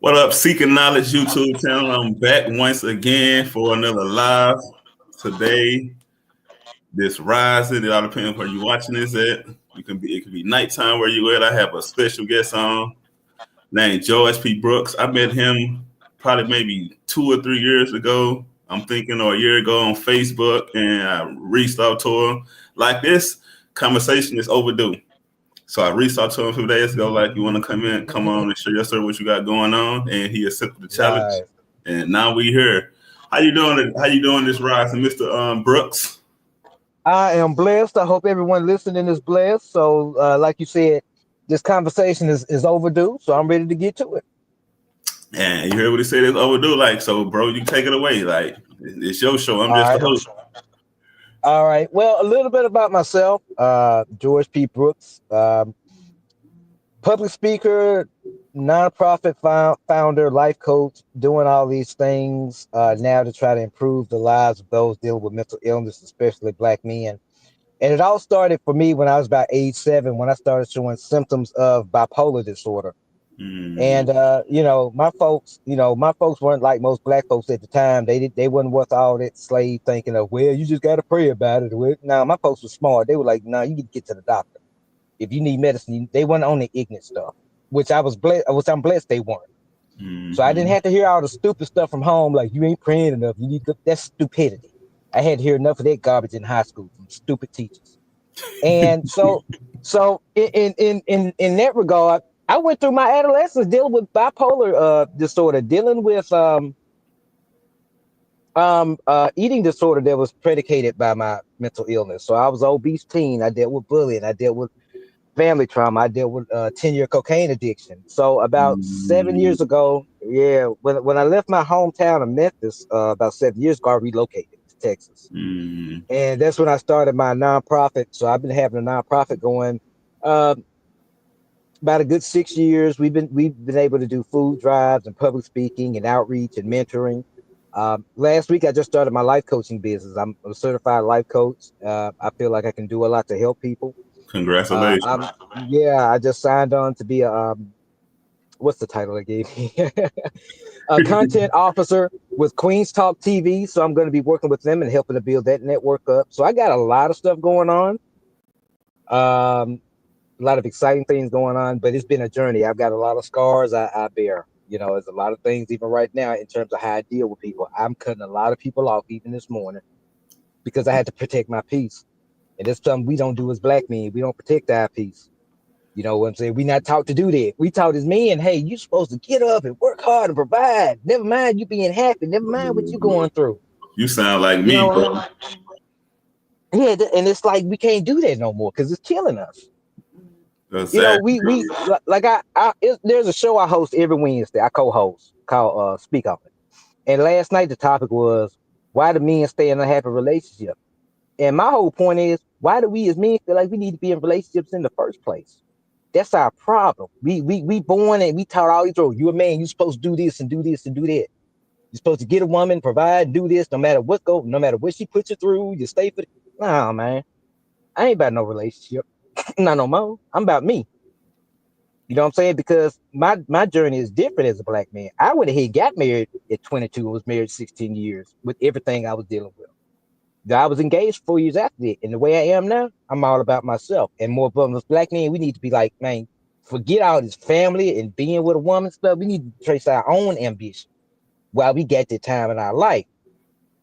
What up, Seeking Knowledge YouTube channel? I'm back once again for another live today. This rising, it all depends where you're watching this at. It can be nighttime where you at. I have a special guest on named George P. Brooks. I met him probably maybe 2 or 3 years ago. I'm thinking, or a year ago on Facebook, and I reached out to him. Like, this conversation is overdue. So I reached out to him a few days ago, like, you want to come on and share your story, what you got going on, and he accepted the challenge. Right. And now we here. How you doing? How you doing this rising, Mr. Brooks? I am blessed. I hope everyone listening is blessed. So, like you said, this conversation is overdue. So I'm ready to get to it. And you heard what he said, it's overdue. Like, so, bro, you take it away. Like, it's your show. I'm just the host. All right. Well, a little bit about myself. George P. Brooks, public speaker, nonprofit founder, life coach, doing all these things now to try to improve the lives of those dealing with mental illness, especially Black men. And it all started for me when I was about age 7, when I started showing symptoms of bipolar disorder. And my folks weren't like most Black folks at the time. They wasn't worth all that slave thinking of, well, you just got to pray about it. No, my folks were smart. They were like, no, you need to get to the doctor. If you need medicine, they weren't on the ignorant stuff, which I'm blessed they weren't. So I didn't have to hear all the stupid stuff from home, like you ain't praying enough. That's stupidity. I had to hear enough of that garbage in high school from stupid teachers. And so in that regard, I went through my adolescence dealing with bipolar disorder, dealing with eating disorder that was predicated by my mental illness. So I was an obese teen. I dealt with bullying. I dealt with family trauma. I dealt with 10-year cocaine addiction. So about 7 years ago, when I left my hometown of Memphis, about 7 years ago, I relocated to Texas. And that's when I started my nonprofit. So I've been having a nonprofit going about a good 6 years. We've been able to do food drives and public speaking and outreach and mentoring. Last week, I just started my life coaching business. I'm a certified life coach. I feel like I can do a lot to help people. Congratulations. I just signed on to be what's the title they gave me? A content officer with Queens Talk TV. So I'm going to be working with them and helping to build that network up. So I got a lot of stuff going on. A lot of exciting things going on, but it's been a journey. I've got a lot of scars I bear. There's a lot of things even right now in terms of how I deal with people. I'm cutting a lot of people off even this morning because I had to protect my peace. And that's something we don't do as Black men. We don't protect our peace. You know what I'm saying? We not taught to do that. We taught as men, hey, you're supposed to get up and work hard and provide. Never mind you being happy. Never mind what you're going through. You sound like me, bro. Yeah, and it's like we can't do that no more because it's killing us. Exactly. There's a show I host every Wednesday. I co-host called Speak On It. And last night the topic was, why do men stay in a happy relationship? And my whole point is, why do we as men feel like we need to be in relationships in the first place? That's our problem. We born and we taught all these roles. You're a man, you're supposed to do this and do this and do that. You're supposed to get a woman, provide, do this, no matter what she puts you through, you stay for it. Nah, man. I ain't about no relationship. Not no more. I'm about me. You know what I'm saying? Because my journey is different as a Black man. I went ahead and got married at 22 and was married 16 years with everything I was dealing with. I was engaged 4 years after that. And the way I am now, I'm all about myself. And more of us Black men, we need to be like, man, forget all this family and being with a woman stuff. We need to trace our own ambition while we get that time in our life.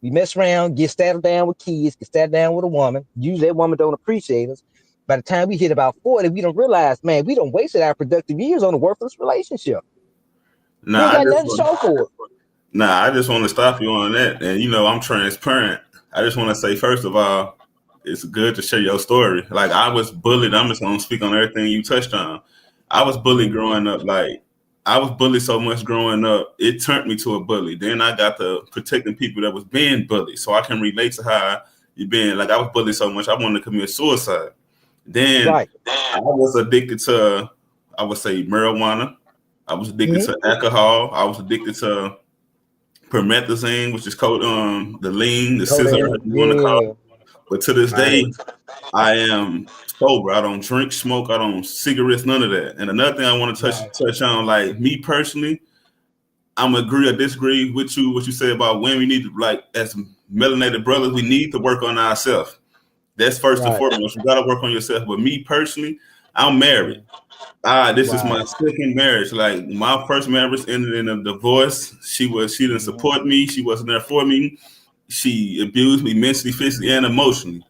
We mess around, get settled down with kids, get settled down with a woman. Usually that woman don't appreciate us. By the time we hit about 40, we don't realize, man, we don't wasted our productive years on a worthless relationship. We ain't got nothing to show for it. I just want to stop you on that. And, I'm transparent. I just want to say, first of all, it's good to share your story. Like, I was bullied. I'm just going to speak on everything you touched on. I was bullied growing up. Like, I was bullied so much growing up, it turned me to a bully. Then I got to protecting people that was being bullied. So I can relate to how you been. Like, I was bullied so much, I wanted to commit suicide. Then I was addicted to, I would say, marijuana. I was addicted to alcohol. I was addicted to promethazine, which is called the lean, the scissor, you want to call it. But to this day, I am sober. I don't drink, smoke. I don't cigarettes, none of that. And another thing I want to touch on, like me personally, I'm agree or disagree with you what you say about women. We need to, like, as melanated brothers, we need to work on ourselves. That's first and Right. foremost. You gotta work on yourself. But me personally, I'm married. This is Right. my second marriage. Like my first marriage ended in a divorce. She didn't Mhm. support me. She wasn't there for me. She abused me mentally, physically, and emotionally.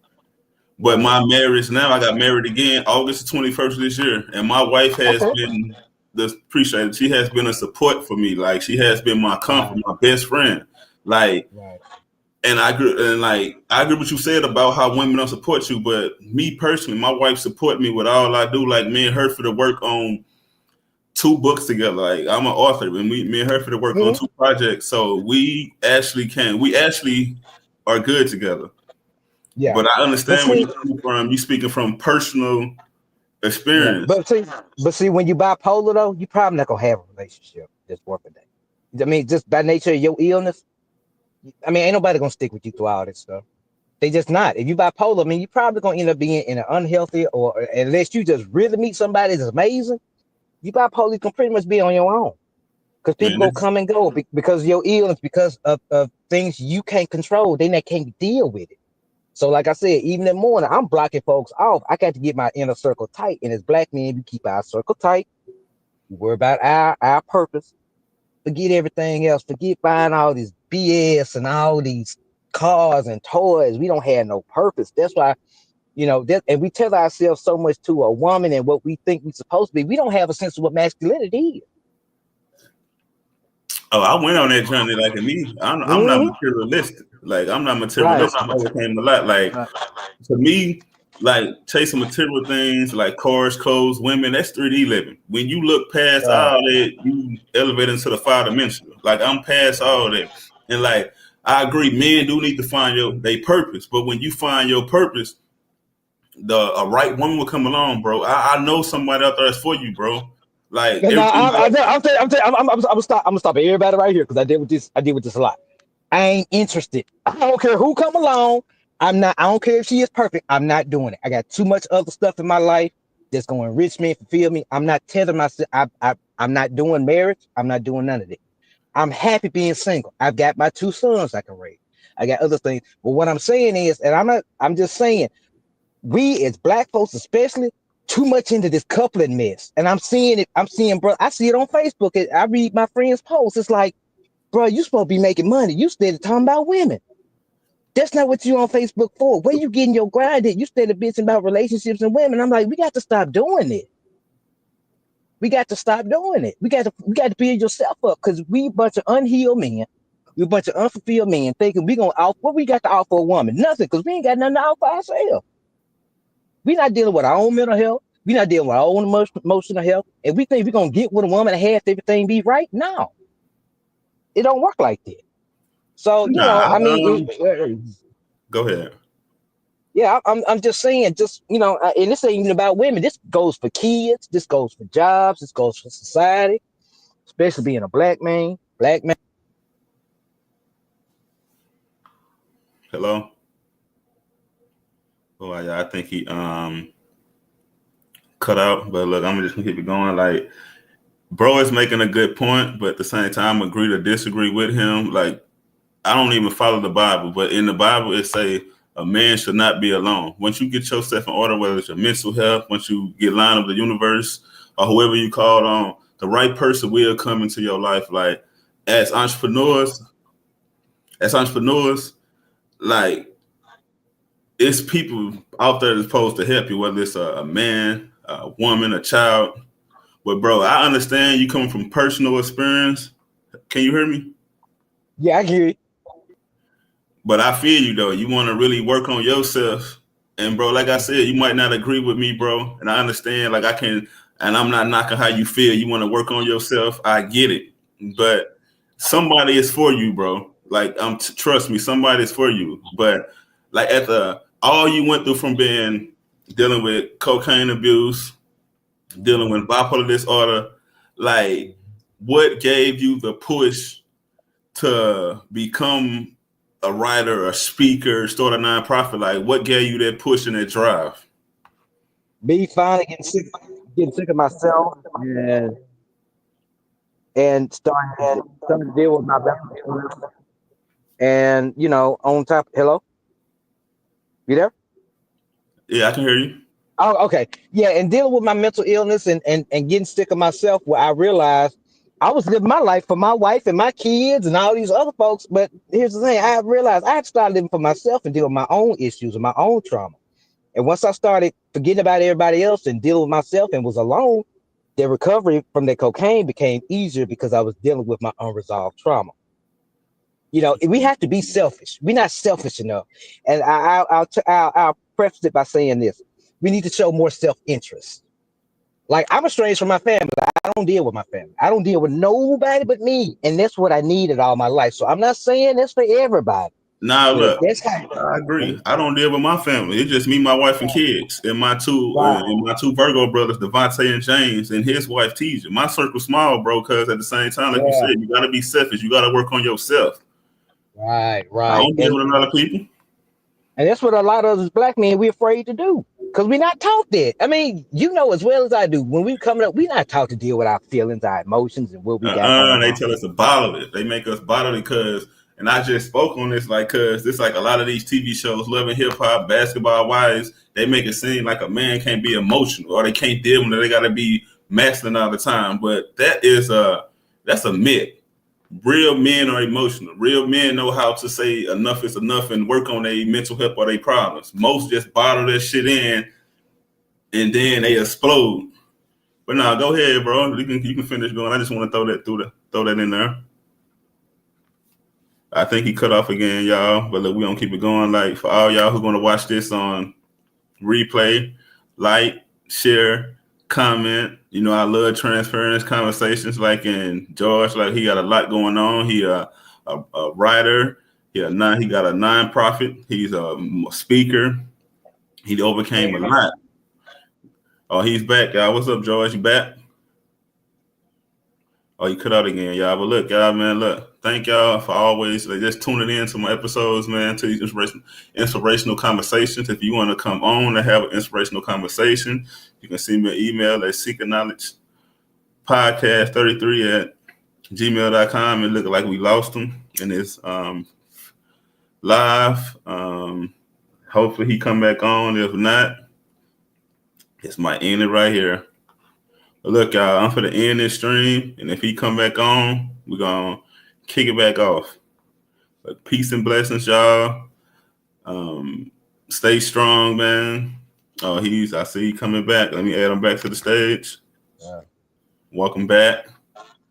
But Right. my marriage now, I got married again August 21st of this year, and my wife has Okay. been the appreciate it. She has been a support for me. Like she has been my comfort, Right. my best friend. Like, Right. and I agree with you said about how women don't support you. But me personally, my wife support me with all I do. Like me and her for the work on 2 books together. Like I'm an author, and me and her for the work on Mhm. 2 projects. So we actually are good together. Yeah. But I But understand where see, you coming from. You speaking from personal yeah. experience. But see, when you bipolar though, you probably not gonna have a relationship that's worth a day. I mean, just by nature of your illness. I mean, ain't nobody gonna stick with you through all this stuff. They just not. If you bipolar, I mean, you probably gonna end up being in an unhealthy, or unless you just really meet somebody that's amazing, you bipolar can pretty much be on your own. Because people Man, go this, come and go because of your illness, because of things you can't control. They not can't deal with it. So, like I said, even in the morning, I'm blocking folks off. I got to get my inner circle tight. And as black men, we keep our circle tight. We worry about our purpose. Forget everything else. Forget buying all this BS and all these cars and toys. We don't have no purpose. That's why, and we tell ourselves so much to a woman and what we think we're supposed to be. We don't have a sense of what masculinity is. oh, I went on that journey. Like me, I'm not Mm-hmm. materialistic. Like I'm not Right. materialistic. I became a lot. Like Right. to me, like chasing material things like cars, clothes, women, that's 3D living. When you look past Right. all that, you elevate into the 5 dimensional. Like I'm past all that. And like I agree, men do need to find their purpose. But when you find your purpose, a right woman will come along, bro. I know somebody out there that's for you, bro. Like No, everything you I'm gonna stop. I'm gonna stop everybody right here because I deal with this. I deal with this a lot. I ain't interested. I don't care who come along. I'm not. I don't care if she is perfect. I'm not doing it. I got too much other stuff in my life that's going to enrich me and fulfill me. I'm not tethering myself. I'm not doing marriage. I'm not doing none of it. I'm happy being single. I've got my 2 sons I can raise. I got other things. But what I'm saying is, and I'm not. I'm just saying, we as black folks, especially, too much into this coupling mess. And I'm seeing it. I'm seeing, bro. I see it on Facebook. I read my friends' posts. It's like, bro, you supposed to be making money. You started talking about women. That's not what you on Facebook for. Where you getting your grind at? You started bitching about relationships and women. I'm like, we got to stop doing it. We got to stop doing it. We got to build yourself up because we a bunch of unhealed men. We a bunch of unfulfilled men thinking we gonna offer what we got to offer a woman. Nothing, because we ain't got nothing to offer ourselves. We not dealing with our own mental health. We not dealing with our own emotional health. And we think we're gonna get with a woman and have everything be right. No, it don't work like that. So, nah. I mean, Go ahead. yeah, I'm just saying, and this ain't even about women. This goes for kids. This goes for jobs. This goes for society, especially being a black man. Black man. Hello. Oh yeah, I think he cut out. But look, I'm just gonna keep it going. Like, bro is making a good point, but at the same time, agree to disagree with him. Like, I don't even follow the Bible, but in the Bible it say a man should not be alone. Once you get yourself in order, whether it's your mental health, once you get line of the universe or whoever you call on, the right person will come into your life. Like as entrepreneurs, as entrepreneurs, like it's people out there that's supposed to help you, whether it's a man, a woman, a child. But bro, I understand you coming from personal experience. Can you hear me? Yeah, I hear it. But I feel you though. You want to really work on yourself. And bro, like I said, you might not agree with me, bro. And I understand, like I can, and I'm not knocking how you feel. You want to work on yourself. I get it. But somebody is for you, bro. Like trust me, somebody is for you. But like at the all you went through from being dealing with cocaine abuse, dealing with bipolar disorder, like what gave you the push to become a writer, a speaker, start a nonprofit? Like, what gave you that push and that drive? Me finally getting sick of myself, and and started to deal with my mental illness. And on top, hello, you there? Yeah, I can hear you. Oh, okay. Yeah, and dealing with my mental illness and getting sick of myself, where I realized I was living my life for my wife and my kids and all these other folks. But here's the thing: I realized I had to start living for myself and deal with my own issues and my own trauma. And once I started forgetting about everybody else and dealing with myself and was alone, the recovery from the cocaine became easier because I was dealing with my unresolved trauma. We have to be selfish. We're not selfish enough. And I'll preface it by saying this: we need to show more self-interest. Like, I'm estranged from my family. I don't deal with my family. I don't deal with nobody but me, and that's what I needed all my life. So I'm not saying that's for everybody, Nah, but if look, that's how. I agree. I don't deal with my family. It's just me, my wife, and kids, and Right, my two Virgo brothers, Devontae and James, and his wife, Teja. My circle's small, bro. Because at the same time, like you said, yeah, you got to be selfish. You got to work on yourself. right, I right, don't deal with a lot of people. and that's what a lot of us black men we're afraid to do because we're not taught that. I mean, as well as I do, when we coming up, we're not taught to deal with our feelings, our emotions, and what we got going They on. tell us to bottle it. They make us bottle it because, and I just spoke on this, like, because this, like, a lot of these TV shows, Love and Hip Hop, Basketball Wives, they make it seem like a man can't be emotional or they can't deal with it. They got to be masculine all the time. But that's a myth. Real men are emotional. Real men know how to say enough is enough and work on their mental health or their problems. Most just bottle that shit in and then they explode. But now, go ahead, bro. You can finish going. I just want to throw that in there. I think he cut off again, y'all. But look, we gonna keep it going. Like, for all y'all who gonna watch this on replay, like, share, comment. I love transference conversations. Like in George, like he got a lot going on. He a writer. He got a nonprofit. He's a speaker. He overcame a lot. Oh, he's back, y'all. What's up, George? You back? Oh, you cut out again, y'all. But look, y'all, man, look, thank y'all for always just tuning in to my episodes, man, to these inspirational conversations. If you want to come on and have an inspirational conversation, you can send me an email at Seeker Knowledge Podcast 33 at gmail.com. And look like we lost him in this live. Hopefully he come back on. If not, it's my end it right here. But look, y'all, I'm for the end this stream, and if he come back on, we're gonna kick it back off. But peace and blessings, y'all. Stay strong, man. Oh, I see he coming back. Let me add him back to the stage. Yeah. Welcome back.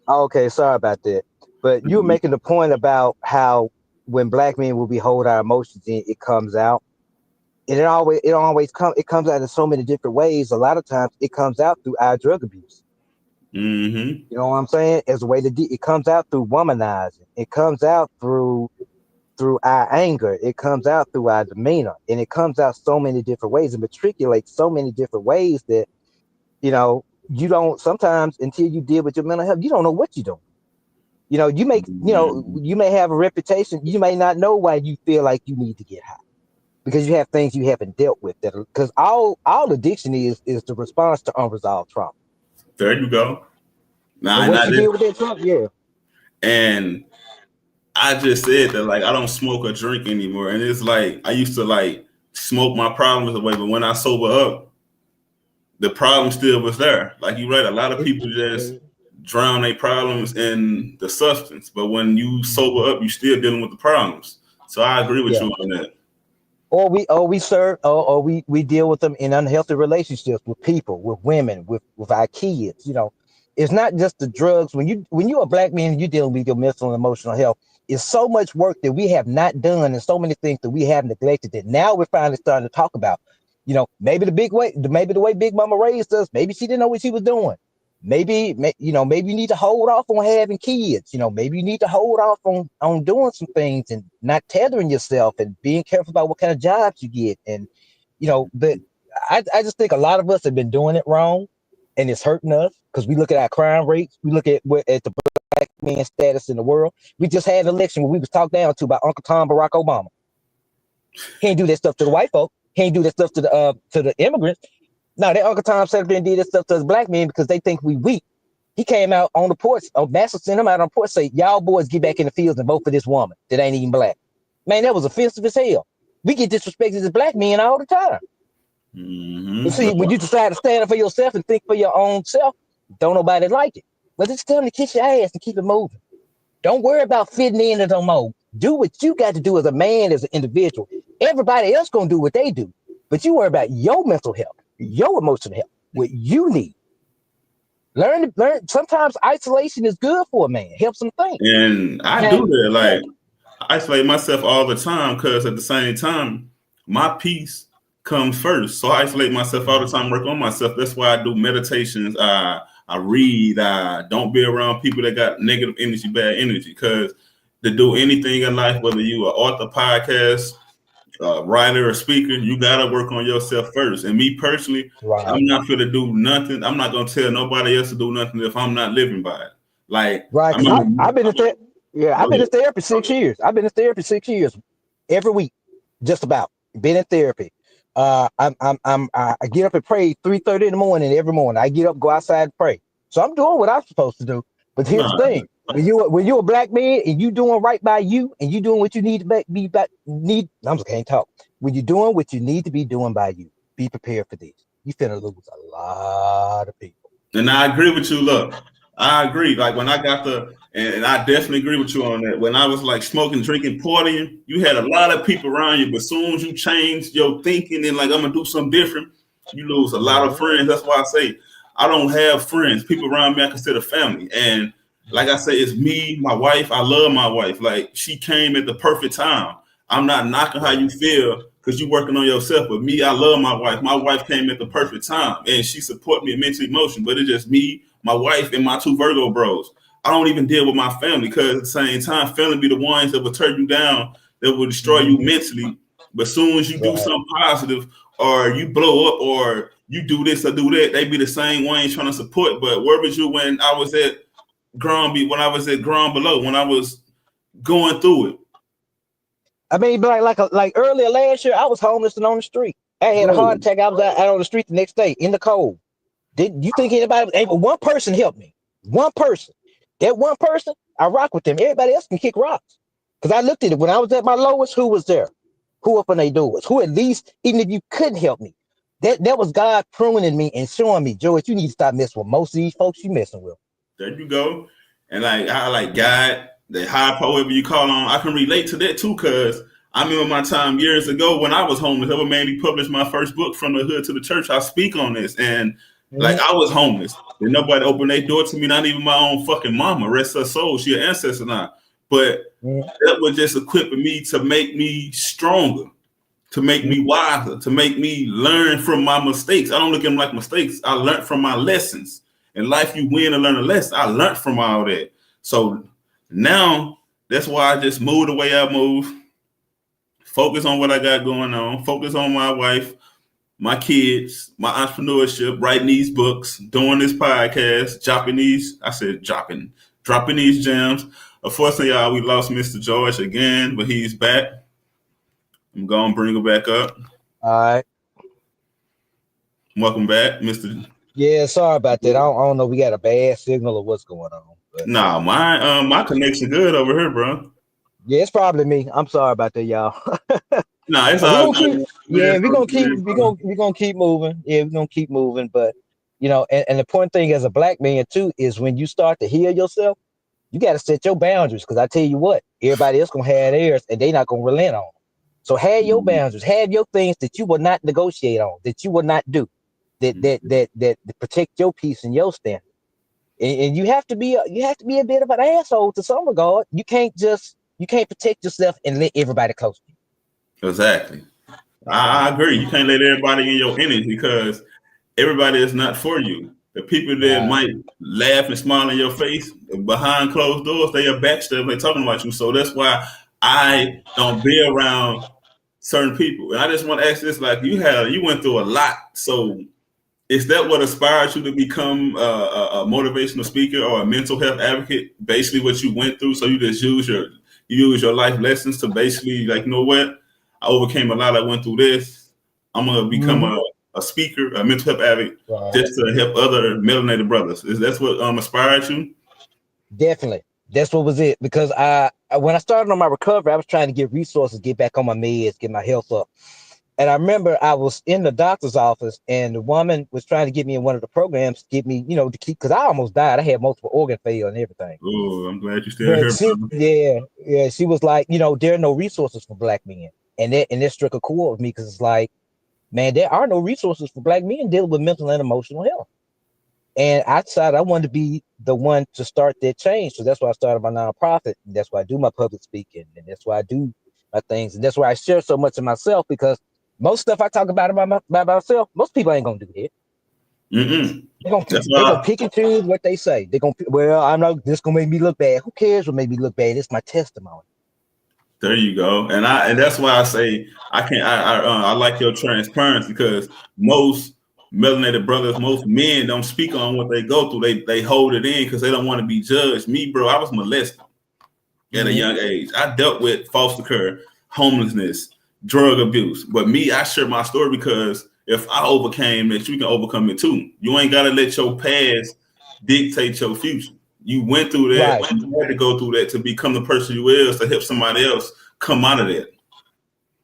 Okay, sorry about that. But you were making the point about how when black men will be hold our emotions in, it comes out. And it comes out in so many different ways. A lot of times it comes out through our drug abuse. Mm-hmm. You know what I'm saying? As a way it comes out through womanizing. It comes out through our anger. It comes out through our demeanor. And it comes out so many different ways and matriculates so many different ways that, you don't sometimes until you deal with your mental health, you don't know what you're doing. You may have a reputation. You may not know why you feel like you need to get high because you have things you haven't dealt with. That because all addiction is the response to unresolved trauma. There you go. Nah, And and once you deal with that trauma, yeah, and I just said that, like, I don't smoke or drink anymore, and it's like I used to like smoke my problems away, but when I sober up, the problem still was there. Like, you're right, a lot of people just drown their problems in the substance, but when you sober up, you still dealing with the problems. So I agree with yeah. you on that. Or we deal with them in unhealthy relationships with people, with women, with our kids. It's not just the drugs. When you're a black man and you're dealing with your mental and emotional health, it's so much work that we have not done and so many things that we have neglected that now we're finally starting to talk about. Maybe the way Big Mama raised us, maybe she didn't know what she was doing. Maybe you need to hold off on having kids. Maybe you need to hold off on doing some things and not tethering yourself and being careful about what kind of jobs you get. And but I just think a lot of us have been doing it wrong, and it's hurting us because we look at our crime rates, we look at the black man status in the world. We just had an election where we was talked down to by Uncle Tom Barack Obama. He ain't do that stuff to the white folk. He ain't do that stuff to the immigrants. No, that Uncle Tom sat there and did that stuff to us black men because they think we weak. He came out on the porch. Master sent him out on the porch, say, y'all boys get back in the fields and vote for this woman that ain't even black. Man, that was offensive as hell. We get disrespected as black men all the time. But see, when you decide to stand up for yourself and think for your own self, don't nobody like it. But it's time to kiss your ass and keep it moving. Don't worry about fitting in or no more. Do what you got to do as a man, as an individual. Everybody else gonna do what they do. But you worry about your mental health, your emotional health, what you need. Learn. Sometimes isolation is good for a man. Helps him think. And I do that. Like, I isolate myself all the time because at the same time, my peace comes first. So I isolate myself all the time, work on myself. That's why I do meditations. I read. I don't be around people that got negative energy, bad energy. Because to do anything in life, whether you are author, podcast, writer, or speaker, you gotta work on yourself first. And me personally, right. I'm not gonna do nothing. I'm not gonna tell nobody else to do nothing if I'm not living by it. Like, right? I've been in therapy 6 years. I've been in therapy 6 years, every week, just about. Been in therapy. I get up and pray 3:30 in the morning every morning. I get up, go outside and pray. So I'm doing what I'm supposed to do. But here's the thing: when you're a black man and you doing right by you and you doing what you need to I can't talk. When you're doing what you need to be doing by you, be prepared for this. You finna lose a lot of people. And I agree with you. Look, I agree. Like when I got and I definitely agree with you on that. When I was like smoking, drinking, partying, you had a lot of people around you. But as soon as you change your thinking and like, I'm going to do something different, you lose a lot of friends. That's why I say I don't have friends. People around me I consider family. And like I say, it's me, my wife. I love my wife. Like she came at the perfect time. I'm not knocking how you feel because you're working on yourself. But me, I love my wife. My wife came at the perfect time. And she support me in mental emotion. But it's just me, my wife, and my 2 Virgo bros. I don't even deal with my family because at the same time, family be the ones that will tear you down, that will destroy you mentally. But as soon as you do something positive or you blow up or you do this or do that, they be the same ones trying to support. But where was you when I was at ground below, when I was going through it? I mean, like earlier last year, I was homeless and on the street. I had a heart attack. I was out on the street the next day in the cold. Did you think anybody was able? One person helped me. One person. That one person, I rock with them. Everybody else can kick rocks. Because I looked at it when I was at my lowest. Who was there? Who opened their doors? Who at least, even if you couldn't help me, that was God pruning me and showing me, George, you need to stop messing with most of these folks you messing with. There you go. And like I like God, the high power, whatever you call on, I can relate to that too. Because I remember my time years ago when I was homeless. That made me publish my first book, From the Hood to the Church. I speak on this and. Like I was homeless and nobody opened their door to me, not even my own fucking mama, rest her soul, she an ancestor now. But that was just equipping me to make me stronger, to make me wiser, to make me learn from my mistakes. I don't look at them like mistakes. I learned from my lessons. In life, you win and learn a lesson. I learned from all that. So now that's why I just move the way I move. Focus on what I got going on. Focus on my wife, my kids, my entrepreneurship, writing these books, doing this podcast, dropping these gems. Unfortunately, y'all, we lost Mr. George again, but he's back. I'm going to bring him back up. All right. Welcome back, Mr. Yeah, sorry about that. I don't know. We got a bad signal or what's going on. But. Nah, my connection good over here, bro. Yeah, it's probably me. I'm sorry about that, y'all. No, it's all good. We're gonna keep moving. Yeah, we're gonna keep moving. But and the important thing as a black man too is when you start to heal yourself, you got to set your boundaries. Because I tell you what, everybody else gonna have theirs, and they're not gonna relent on. So have your boundaries, have your things that you will not negotiate on, that you will not do, that protect your peace and your standard. And you have to be a bit of an asshole to some regard. You can't protect yourself and let everybody close to you. Exactly. I agree. You can't let everybody in your energy because everybody is not for you. The people that might laugh and smile in your face behind closed doors, they are backstabbing. They're talking about you. So that's why I don't be around certain people. And I just want to ask this: like you went through a lot. So is that what inspired you to become a motivational speaker or a mental health advocate? Basically, what you went through. So you just use your life lessons to basically like, you know what? I overcame a lot. I went through this. I'm gonna become a speaker, a mental health advocate, Right. just to help other melanated brothers. Is that's what inspired you? Definitely. That's what was it. Because when I started on my recovery, I was trying to get resources, get back on my meds, get my health up. And I remember I was in the doctor's office and the woman was trying to get me in one of the programs to get me, to keep, because I almost died. I had multiple organ failure and everything. Oh, I'm glad you still But here, brother. she was like, there are no resources for Black men. And that struck a chord with me because it's like, man, there are no resources for Black men dealing with mental and emotional health. And I decided I wanted to be the one to start that change. So that's why I started my nonprofit. And that's why I do my public speaking. And that's why I do my things. And that's why I share so much of myself, because most stuff I talk about myself, most people ain't going to do that. Mm-mm. They're gonna pick and choose what they say. They're gonna, well, I'm not, this gonna make me look bad. Who cares what made me look bad? It's my testimony. There you go. And that's why I say I like your transparency, because most melanated brothers, most men don't speak on what they go through. They hold it in because they don't want to be judged. Me, bro, I was molested at a young age. I dealt with foster care, homelessness, drug abuse. But me, I share my story because if I overcame it, you can overcome it too. You ain't gotta let your past dictate your future. You went through that. Right. You had to go through that to become the person you is, to help somebody else come out of that.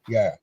Yeah.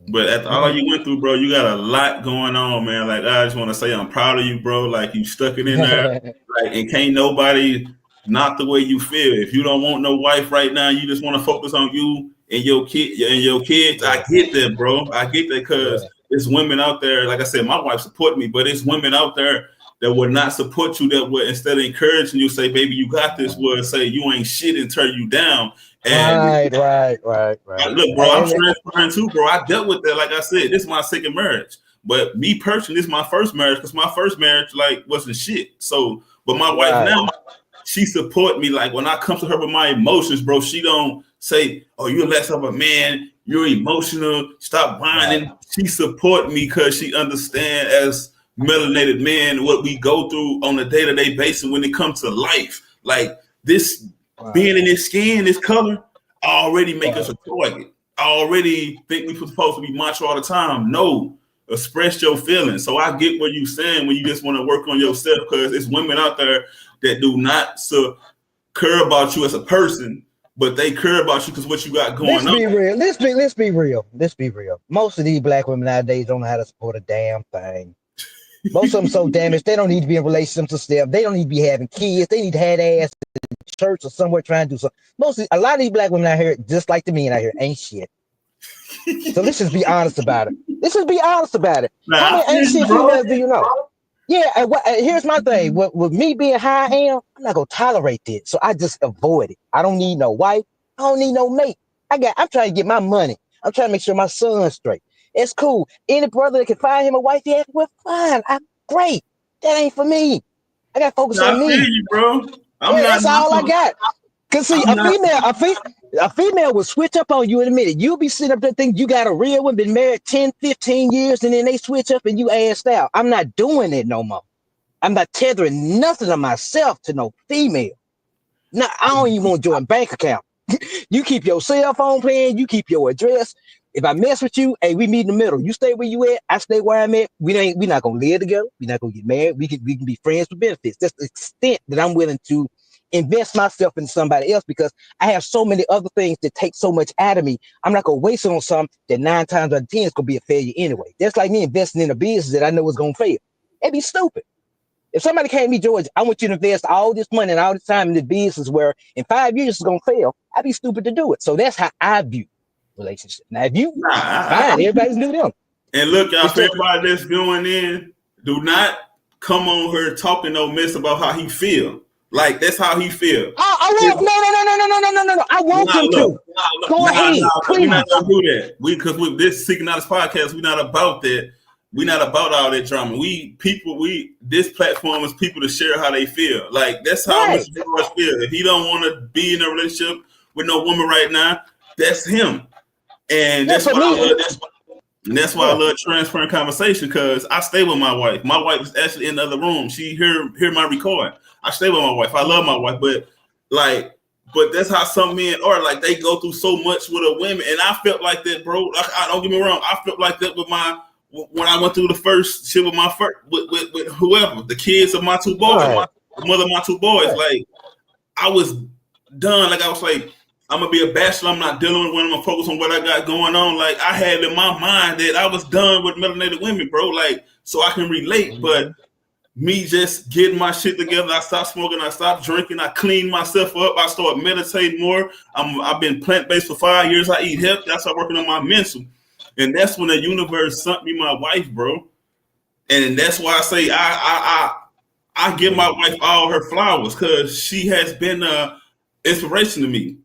But after all you went through, bro, you got a lot going on, man. Like, I just want to say I'm proud of you, bro. Like, you stuck it in there. Like, and can't nobody not the way you feel. If you don't want no wife right now, you just want to focus on you and your kids. Yeah. I get that, bro. I get that, because there's women out there. Like I said, my wife support me, but it's women out there that would not support you, that would, instead of encouraging you, say, baby, you got this, would say you ain't shit and turn you down. And right. Look, bro, I'm transparent too, bro. I dealt with that. Like I said, this is my second marriage. But me personally, this is my first marriage, because my first marriage wasn't shit. So, but my wife now, she support me. Like, when I come to her with my emotions, bro, she don't say, oh, you're less of a man, you're emotional, stop whining. Right. She support me because she understand, as melanated men, what we go through on a day-to-day basis when it comes to life. Like, this being in this skin, this color, already make us a target. I already think we're supposed to be macho all the time. No, express your feelings. So I get what you're saying when you just want to work on yourself, because it's women out there that do not care about you as a person, but they care about you because what you got going on. Let's be real. Most of these Black women nowadays don't know how to support a damn thing. Most of them so damaged, they don't need to be in relationships with them. They don't need to be having kids. They need to have their ass in church or somewhere trying to do something. A lot of these Black women out here, just like the men out here, ain't shit. So let's just be honest about it. How many ain't shit females do you know? Yeah, and here's my thing. With me being how I am, I'm not gonna tolerate this. So I just avoid it. I don't need no wife. I don't need no mate. I'm trying to get my money. I'm trying to make sure my son's straight. It's cool. Any brother that can find him a wife, yeah, well, fine. I'm great. That ain't for me. I got to focus on me. I feel you, bro. That's all I got. Cause see, a female will switch up on you in a minute. You'll be sitting up there thinking you got a real one, been married 10, 15 years, and then they switch up and you assed out. I'm not doing it no more. I'm not tethering nothing of myself to no female. No, I don't even want to join bank account. You keep your cell phone plan, you keep your address. If I mess with you, hey, we meet in the middle. You stay where you at, I stay where I'm at. We're not gonna live together. We're not gonna get married. We can be friends with benefits. That's the extent that I'm willing to invest myself in somebody else, because I have so many other things that take so much out of me. I'm not gonna waste it on something that 9 times out of 10 is gonna be a failure anyway. That's like me investing in a business that I know is gonna fail. It'd be stupid. If somebody came to me, George, I want you to invest all this money and all this time in the business where in 5 years it's gonna fail, I'd be stupid to do it. So that's how I view relationship. Now, if you fine, everybody's new them. And look, y'all, for everybody that's going in, do not come on here talking no mess about how he feel. Like, that's how he feel. No. I want them to. Go ahead. We're not gonna do that. Because with this Seeking Knowledge podcast, we're not about that. We're not about all that drama. This platform is people to share how they feel. Like, that's how Mr. George feel. If he don't want to be in a relationship with no woman right now, that's him. And that's why I love transparent conversation, because I stay with my wife. My wife is actually in the other room. She hear my recording. I stay with my wife. I love my wife, but like, But that's how some men are. Like they go through so much with a woman, and I felt like that, bro. Like, I don't get me wrong. I felt like that with my when I went through the first shit with my first with whoever the kids of my two boys, Right. the mother of my two boys. Right. Like I was done. Like I was like, I'm gonna be a bachelor. I'm not dealing with when I'm gonna focus on what I got going on. Like I had in my mind that I was done with melanated women, bro. Like so I can relate, but me just getting my shit together. I stopped smoking. I stopped drinking. I cleaned myself up. I started meditating more. I've been plant based for 5 years. I eat healthy. I started working on my mental, and that's when the universe sent me my wife, bro. And that's why I say I give my wife all her flowers because she has been a inspiration to me.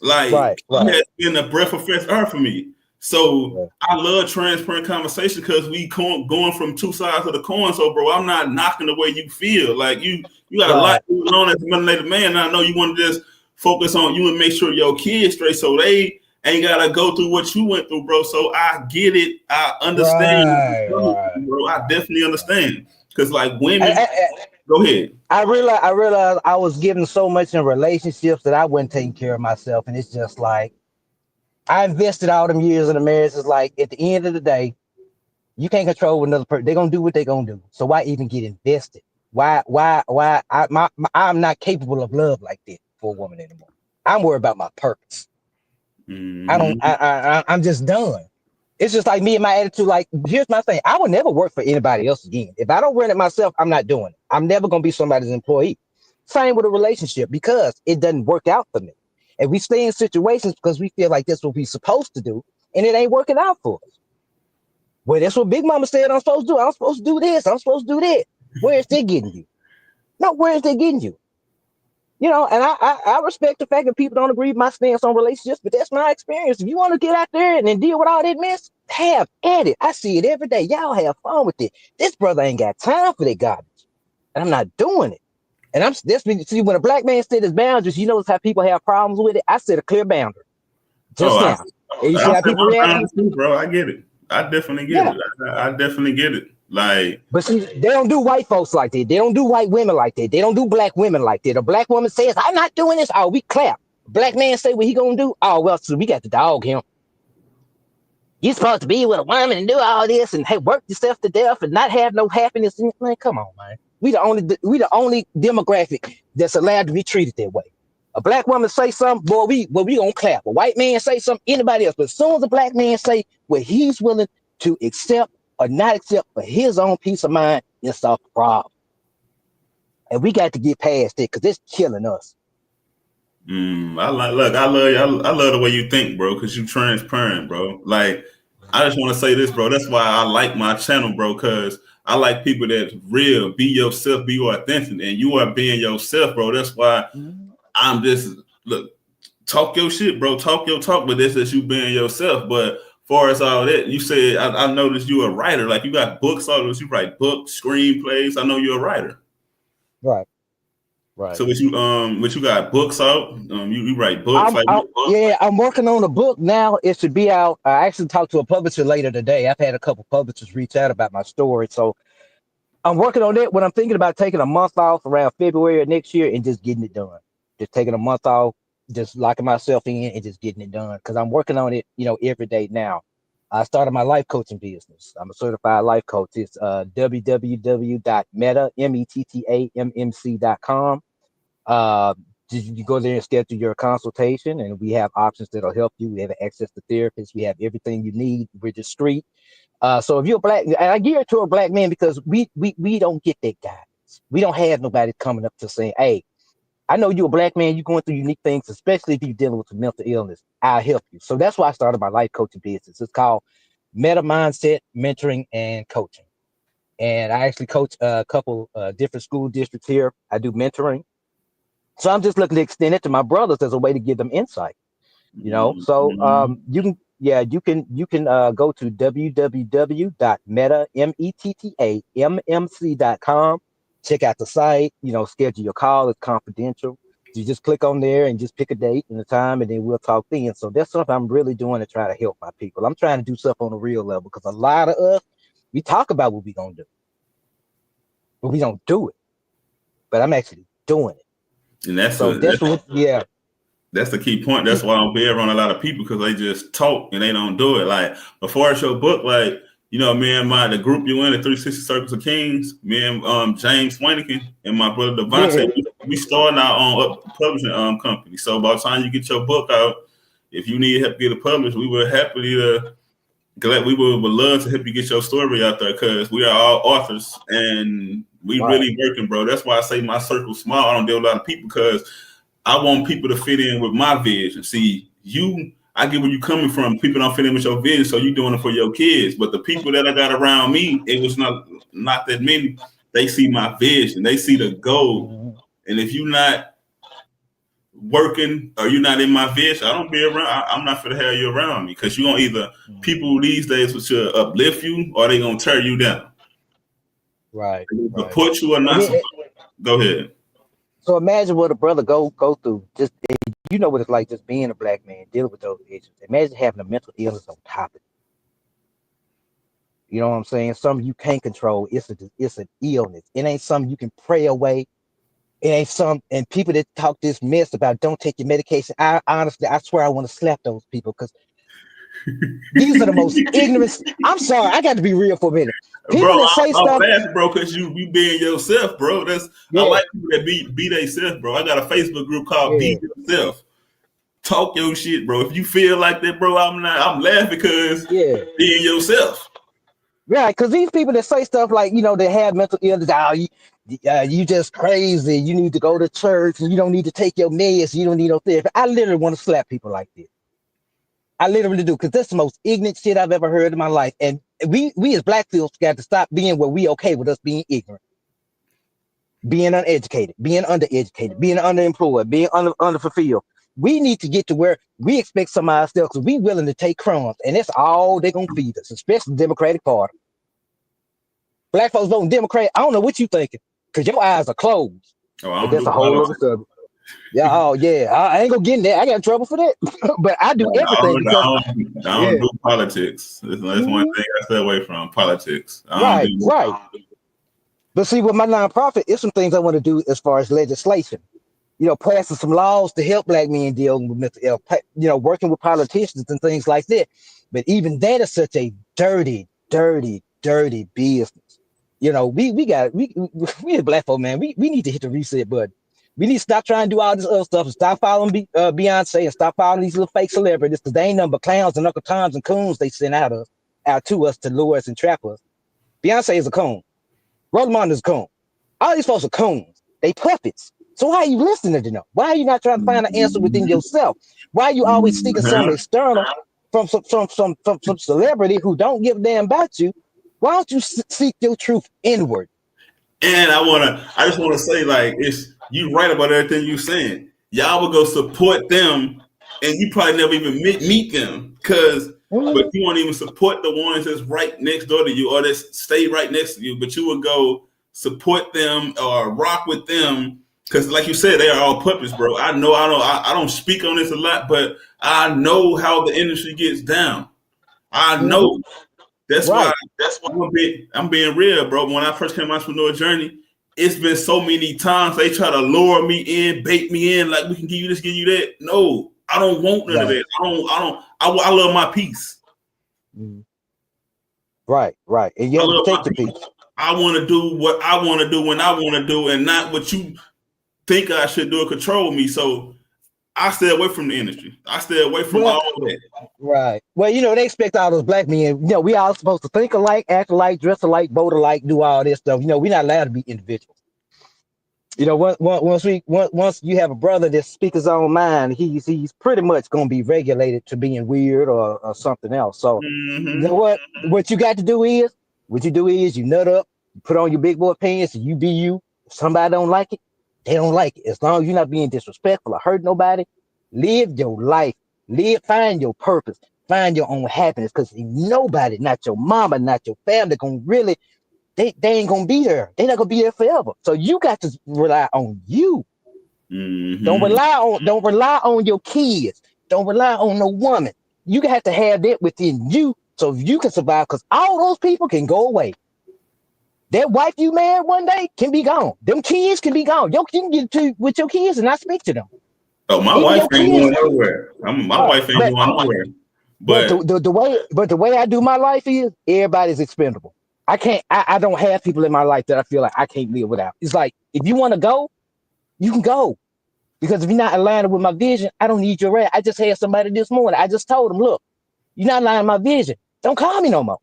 Like she Right. has been a breath of fresh air for me. So Yeah. I love transparent conversation because we going from two sides of the coin. So, bro, I'm not knocking the way you feel. Like you got a lot Right. going on as a melanated man. And I know you want to just focus on you and make sure your kids straight, so they ain't gotta go through what you went through, bro. So I get it. I understand, Right. bro. I definitely understand because like I, women, I, go ahead. I realized I was getting so much in relationships that I wasn't taking care of myself, and it's just like I invested all them years in a marriage. It's like at the end of the day, you can't control what another person. They're gonna do what they're gonna do. So why even get invested? Why? I'm not capable of love like that for a woman anymore. I'm worried about my purpose. I don't. Mm-hmm. I'm just done. It's just like me and my attitude. Like, here's my thing. I would never work for anybody else again. If I don't run it myself, I'm not doing it. I'm never gonna be somebody's employee. Same with a relationship because it doesn't work out for me. And we stay in situations because we feel like that's what we're supposed to do, and it ain't working out for us. Well, that's what Big Mama said I'm supposed to do. I'm supposed to do this. I'm supposed to do that. Where is they getting you? No, where is they getting you? And I respect the fact that people don't agree with my stance on relationships, but that's my experience. If you want to get out there and deal with all that mess, have at it. I see it every day. Y'all have fun with it. This brother ain't got time for that garbage, and I'm not doing it. And see when a black man set his boundaries, you notice how people have problems with it. I set a clear boundary Oh, just now, and you see I how said people my react. boundaries too, bro. I get it. I definitely get Yeah, it. I definitely get it. Like, but see, they don't do white folks like that. They don't do white women like that. They don't do black women like that. A black woman says, "I'm not doing this." Oh, we clap. A black man say what he gonna do. Oh well, so we got to dog him. You supposed to be with a woman and do all this and hey, work yourself to death and not have no happiness. Man, come on, man. We the only demographic that's allowed to be treated that way. A black woman say something, boy, we gonna clap. A white man say something, anybody else. But as soon as a black man say what he's willing to accept or not accept for his own peace of mind, it's a problem. And we got to get past it because it's killing us. I like. Look, I love you. I love the way you think, bro. Because you transparent, bro. Like, I just want to say this, bro. That's why I like my channel, bro. Because I like people that's real. Be yourself. Be authentic, and you are being yourself, bro. That's why I'm just look. Talk your shit, bro. Talk your talk, but this is you being yourself. But far as all that, you said I noticed you a writer. Like you got books, all those. You write books, screenplays. I know you're a writer. Right, right. So what you got books out? You write books like Yeah, I'm working on a book now. It should be out. I actually talked to a publisher later today. I've had a couple publishers reach out about my story, so I'm working on that. When I'm thinking about taking a month off around February of next year and just getting it done. Just taking a month off, just locking myself in and just getting it done because I'm working on it, every day now. I started my life coaching business. I'm a certified life coach. It's www.mettammc.com. Uh, you go there and schedule your consultation, and we have options that'll help you. We have access to therapists. We have everything you need. We're discreet. So if you're black, and I gear it to a black man because we don't get that guidance. We don't have nobody coming up to saying, "Hey, I know you're a black man. You're going through unique things, especially if you're dealing with mental illness. I'll help you." So that's why I started my life coaching business. It's called Meta Mindset Mentoring and Coaching, and I actually coach a couple different school districts here. I do mentoring. So I'm just looking to extend it to my brothers as a way to give them insight. So mm-hmm. you can go to www.metammc.com. Check out the site. Schedule your call. It's confidential. You just click on there and just pick a date and a time, and then we'll talk then. So that's something I'm really doing to try to help my people. I'm trying to do stuff on a real level because a lot of us, we talk about what we're gonna do, but we don't do it. But I'm actually doing it. And that's So a that's that's what, yeah. That's the key point. That's why I don't be around a lot of people because they just talk and they don't do it. Like before it's your book, like me and the group you in the 360 Circles of Kings, me and James Swanigan and my brother Devontae, we starting our own publishing company. So by the time you get your book out, if you need help get it published, we would happily we would love to help you get your story out there because we are all authors and we really working, bro. That's why I say my circle's small. I don't deal with a lot of people because I want people to fit in with my vision. See, I get where you coming from. People don't fit in with your vision, so you doing it for your kids. But the people that I got around me, it was not that many. They see my vision. They see the goal. And if you're not working or you're not in my vision, I don't be around. I'm not for to have you around me because you're going to either people these days will uplift you or they going to tear you down. Right. Support you or not. Go ahead. So imagine what a brother go through. Just what it's like just being a black man dealing with those issues. Imagine having a mental illness on top of it. You know what I'm saying? Something you can't control. It's an illness. It ain't something you can pray away. It ain't and people that talk this mess about don't take your medication. I honestly swear I want to slap those people because these are the most ignorant. I'm sorry, I got to be real for a minute. People bro, that say stuff, laughing, bro, because you being yourself, bro. I like people that be themselves, bro. I got a Facebook group called Be Yourself. Talk your shit, bro. If you feel like that, bro, I'm laughing because being yourself. Right, because these people that say stuff like, they have mental illness, you just crazy, you need to go to church, and you don't need to take your meds, you don't need no therapy. I literally want to slap people like this. I literally do, because that's the most ignorant shit I've ever heard in my life. And we as black folks got to stop being where we okay with us being ignorant, being uneducated, being undereducated, being underemployed, being underfulfilled. We need to get to where we expect somebody else because we willing to take crumbs, and that's all they're going to feed us, especially the Democratic Party. Black folks voting Democrat, I don't know what you thinking, because your eyes are closed. Oh, that's a whole other subject. Yeah, I ain't gonna get in there. I got in trouble for that. But I do everything because I don't do politics. That's one thing I stay away from, politics. Right. But see, with my nonprofit, it's some things I want to do as far as legislation. Passing some laws to help black men deal with mental health, working with politicians and things like that. But even that is such a dirty, dirty, dirty business. We as black folk, man, we need to hit the reset button. We need to stop trying to do all this other stuff and stop following Beyonce and stop following these little fake celebrities because they ain't nothing but clowns and Uncle Toms and coons they send out to us to lure us and trap us. Beyonce is a coon. Rosamond is a coon. All these folks are coons. They puppets. So why are you listening to them? Why are you not trying to find an answer within yourself? Why are you always seeking something external from some celebrity who don't give a damn about you? Why don't you seek your truth inward? And I just want to say, like, you right about everything you're saying. Y'all will go support them, and you probably never even meet them, but you won't even support the ones that's right next door to you or that stay right next to you. But you will go support them or rock with them because, like you said, they are all puppets, bro. I don't speak on this a lot, but I know how the industry gets down. I know. That's why I'm being real, bro. When I first came on my entrepreneur journey, it's been so many times they try to lure me in, bait me in, like we can give you this, give you that. No, I don't want none of that. I love my peace. Right. And you have to take the peace. I want to do what I want to do when I want to do, and not what you think I should do or control me. So I stay away from the industry. I stay away from all that. Right. Well, they expect all those black men. We all supposed to think alike, act alike, dress alike, vote alike, do all this stuff. We're not allowed to be individuals. Once you have a brother that speaks his own mind, he's pretty much gonna be regulated to being weird or something else. So you know what you got to do is you nut up, you put on your big boy pants, and you be you. If somebody don't like it, they don't like it. As long as you're not being disrespectful or hurt nobody, live your life. Find your purpose. Find your own happiness. Because nobody, not your mama, not your family, gonna really, they ain't gonna be there. They're not gonna be there forever. So you got to rely on you. Don't rely on your kids. Don't rely on no woman. You have to have that within you so you can survive. Because all those people can go away. That wife you married one day can be gone. Them kids can be gone. You can get to with your kids and not speak to them. Oh, my Even wife your ain't kids. going nowhere. My wife ain't But going nowhere. but But the way I do my life is everybody's expendable. I don't have people in my life that I feel like I can't live without. It's like if you want to go, you can go. Because if you're not aligned with my vision, I don't need your rap. I just had somebody this morning. I just told them, look, you're not aligned with my vision. Don't call me no more.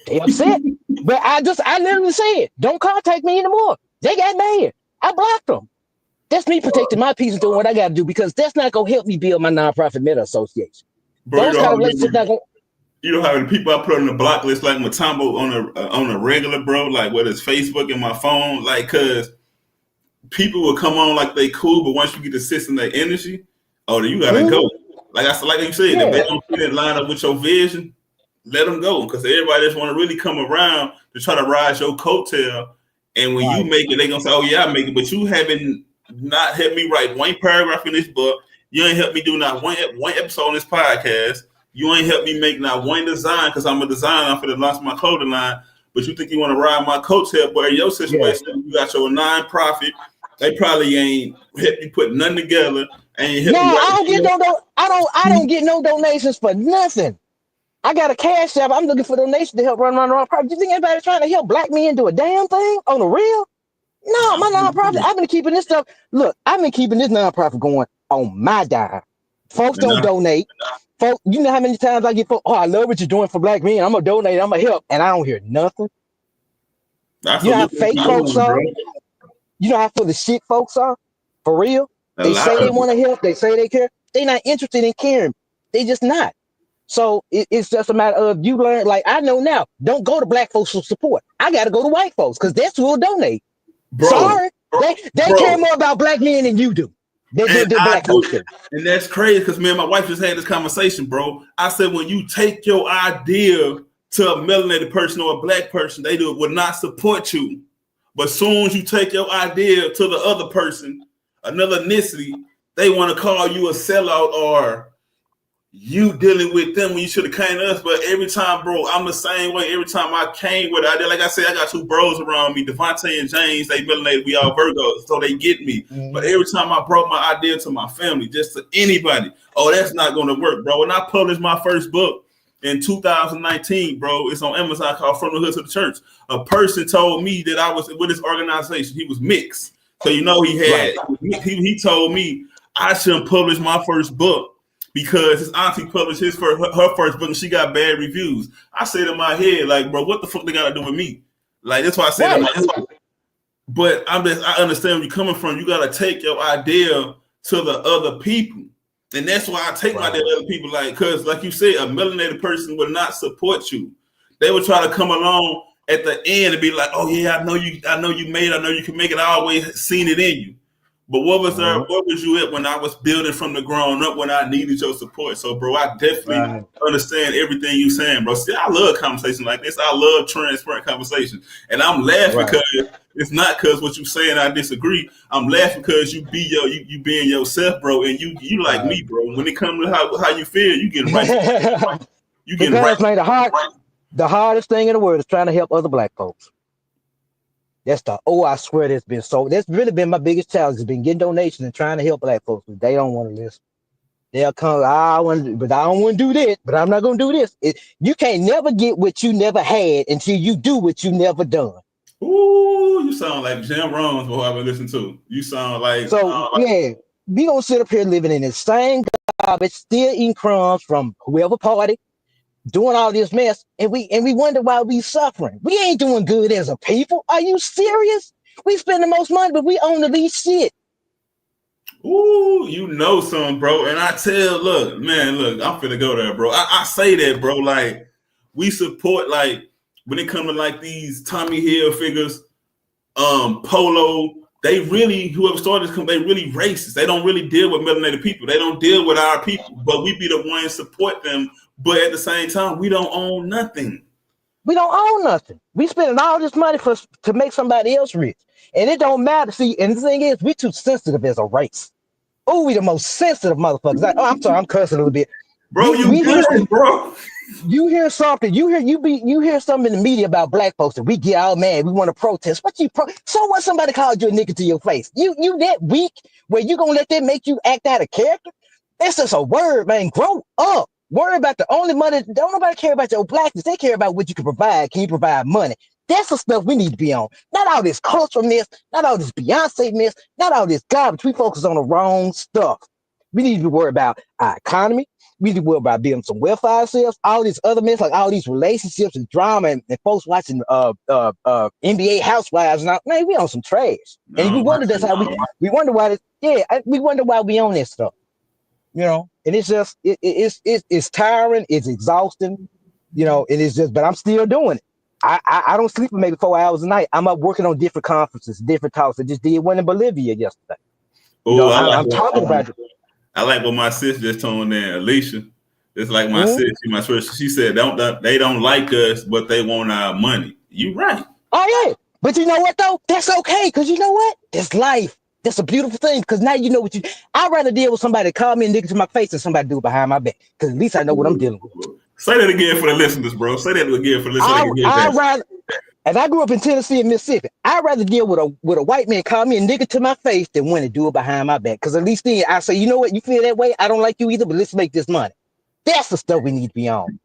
They upset. But I literally said, don't contact me anymore. They got mad. I blocked them. That's me protecting my peace and doing what I got to do because that's not going to help me build my nonprofit Metta Association. bro, Those kind of relationships not going to. you know how many people I put on the block list like Matumbo on a regular, bro, like whether it's Facebook and my phone, like cause people will come on like they cool, but once you get the system their energy, oh, then you gotta go. Like I said, like you said, if they don't fit in line up with your vision, let them go. Because everybody just want to really come around to try to ride your coattail. And when you make it, they gonna say, "Oh yeah, I make it," but you haven't not helped me write one paragraph in this book. You ain't helped me do not one episode on this podcast. You ain't helped me make not one design because I'm a designer. I'm finna launch my clothing line. But you think you want to ride my coattail, but in your situation, you got your nonprofit. They probably ain't help you put nothing together. Ain't help you I don't get no donations for nothing. I got a cash app. I'm looking for donations to help run my nonprofit. Do you think anybody's trying to help black men do a damn thing on the real? No, my nonprofit. I've been keeping this stuff. Look, I've been keeping this nonprofit going on my dime. Folks don't donate. Folks, you know how many times I get folks, oh, I love what you're doing for black men. I'm gonna donate, I'm gonna help, and I don't hear nothing. You know how fake folks are? You know how full of shit folks are? For real? They say they want to help, they say they care. They're not interested in caring. They just not. So it's just a matter of you learn, like I know now, don't go to black folks for support. I gotta go to white folks because that's who will donate. Bro, sorry. They care more about black men than you do. Than black folks do. And that's crazy because me and my wife just had this conversation, bro. I said when you take your idea to a melanated person or a black person, they will not support you. But soon as you take your idea to the other person, another ethnicity, they want to call you a sellout or you dealing with them when you should have came to us. But every time, bro, I'm the same way. Every time I came with an idea, like I said, I got two bros around me, Devontae and James. They melanated, we all Virgos, so they get me. Mm-hmm. But every time I brought my idea to my family, just to anybody, oh, that's not going to work, bro. When I published my first book in 2019, bro, it's on Amazon called From the Hood to the Church. A person told me that I was with this organization. He was mixed. So, you know, he told me I shouldn't publish my first book because his auntie published her first book and she got bad reviews. I said in my head, like, bro, what the fuck they got to do with me? Like, that's why I said in my head. But I understand where you're coming from. You got to take your idea to the other people. And that's why I take my idea to other people. Like, because like you said, a melanated person will not support you. They will try to come along at the end and be like, oh yeah, I know you made it, I know you can make it. I always seen it in you. But what was there? What was you at when I was building from the ground up when I needed your support? So, bro, I definitely understand everything you saying, bro. See, I love conversation like this. I love transparent conversation, and I'm laughing because it's not because what you saying I disagree. I'm laughing because you being yourself, bro, and you like me, bro. When it comes to how you feel, you getting right. You getting right. Man, the hardest thing in the world is trying to help other black folks. I swear that's really been my biggest challenge. Has been getting donations and trying to help black folks, but they don't want to listen. They'll come, I don't want to do this, but I'm not going to do this. You can't never get what you never had until you do what you never done. Ooh, you sound like Jim Rohns, who I've been listening to. You sound like... we gonna sit up here living in the same garbage, still eating crumbs from whoever party, doing all this mess, and we wonder why we suffering. We ain't doing good as a people. Are you serious? We spend the most money, but we own the least shit. Ooh, you know something, bro. And I look, I'm finna go there, bro. I say that, bro. Like, we support, like, when it comes to like these Tommy Hill figures, Polo, they really, whoever started this, they really racist. They don't really deal with melanated people. They don't deal with our people, but we be the ones support them. But at the same time, we don't own nothing. We don't own nothing. We spending all this money to make somebody else rich. And it don't matter. See, and the thing is, we're too sensitive as a race. Oh, we the most sensitive motherfuckers. I'm sorry, I'm cursing a little bit. Bro, you good, bro. You hear something, you hear something in the media about black folks and we get all mad, we want to protest. So what somebody called you a nigga to your face? You that weak where you gonna let that make you act out of character? That's just a word, man. Grow up. Worry about the only money. Don't nobody care about your blackness. They care about what you can provide. Can you provide money? That's the stuff we need to be on. Not all this cultural mess, not all this Beyonce mess, not all this garbage. We focus on the wrong stuff. We need to be worried about our economy. We need to worry about building some wealth for ourselves. All this other mess, like all these relationships and drama and folks watching NBA Housewives and all. Man, we on some trash. And we wonder that's how we wonder why we wonder why we on this stuff. And it's just it's tiring, it's exhausting, and it's just, but I'm still doing it. I don't sleep for maybe 4 hours a night. I'm up working on different conferences, different talks. I just did one in Bolivia yesterday. I'm talking about it. I like what my sis just told in, Alicia. It's like my sis, my sister. She said, they don't like us, but they want our money. You right. Oh yeah, but you know what though? That's okay, because you know what? That's life. That's a beautiful thing, because now you know what I'd rather deal with somebody that call me a nigga to my face than somebody do it behind my back, because at least I know what I'm dealing with. Say that again for the listeners, bro. Say that again for the listeners. And I grew up in Tennessee and Mississippi. I'd rather deal with a white man call me a nigga to my face than when to do it behind my back. Because at least then I say, you know what, you feel that way? I don't like you either, but let's make this money. That's the stuff we need to be on.